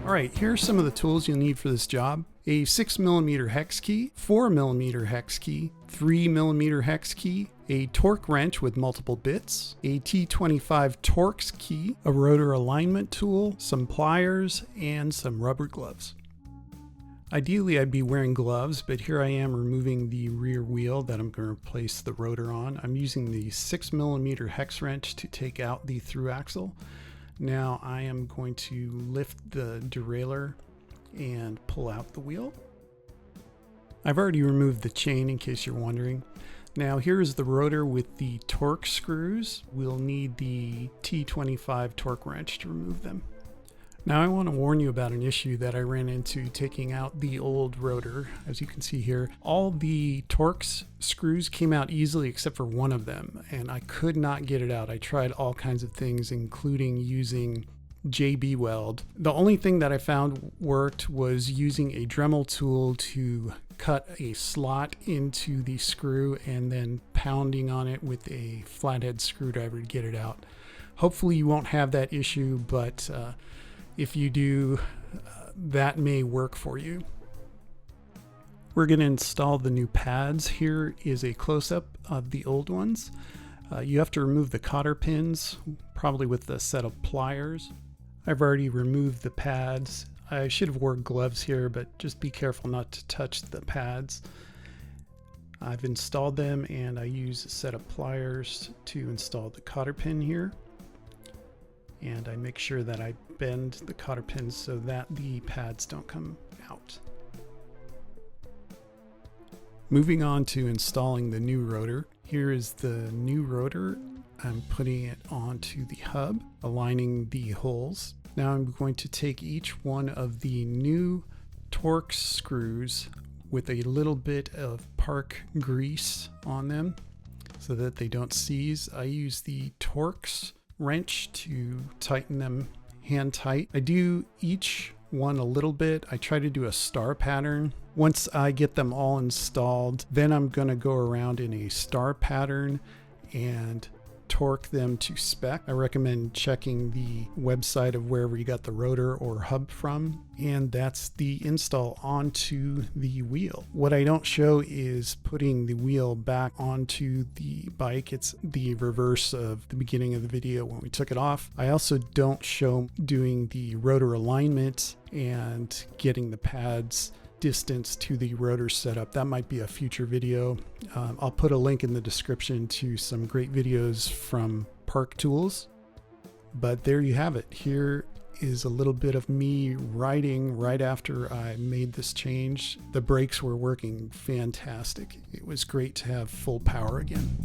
Alright, here are some of the tools you'll need for this job. A 6mm hex key, 4mm hex key, 3mm hex key, a torque wrench with multiple bits, a T25 Torx key, a rotor alignment tool, some pliers, and some rubber gloves. Ideally I'd be wearing gloves, but here I am removing the rear wheel that I'm going to replace the rotor on. I'm using the 6mm hex wrench to take out the through axle. Now I am going to lift the derailleur and pull out the wheel. I've already removed the chain in case you're wondering. Now here's the rotor with the torque screws. We'll need the T25 torque wrench to remove them. Now I want to warn you about an issue that I ran into taking out the old rotor. As you can see here, all the Torx screws came out easily except for one of them, and I could not get it out. I tried all kinds of things, including using JB Weld. The only thing that I found worked was using a Dremel tool to cut a slot into the screw and then pounding on it with a flathead screwdriver to get it out. Hopefully you won't have that issue, but if you do, that may work for you. We're going to install the new pads. Here is a close-up of the old ones. You have to remove the cotter pins, probably with a set of pliers. I've already removed the pads. I should have worn gloves here, but just be careful not to touch the pads. I've installed them, and I use a set of pliers to install the cotter pin here. And I make sure that I bend the cotter pins so that the pads don't come out. Moving on to installing the new rotor. Here is the new rotor. I'm putting it onto the hub, aligning the holes. Now I'm going to take each one of the new Torx screws with a little bit of park grease on them so that they don't seize. I use the Torx wrench to tighten them hand tight. I do each one a little bit. I try to do a star pattern. Once I get them all installed, then I'm going to go around in a star pattern and torque them to spec. I recommend checking the website of wherever you got the rotor or hub from, and that's the install onto the wheel. What I don't show is putting the wheel back onto the bike. It's the reverse of the beginning of the video when we took it off. I also don't show doing the rotor alignment and getting the pads distance to the rotor setup. That might be a future video. I'll put a link in the description to some great videos from Park Tools. But there you have it. Here is a little bit of me riding right after I made this change. The brakes were working fantastic. It was great to have full power again.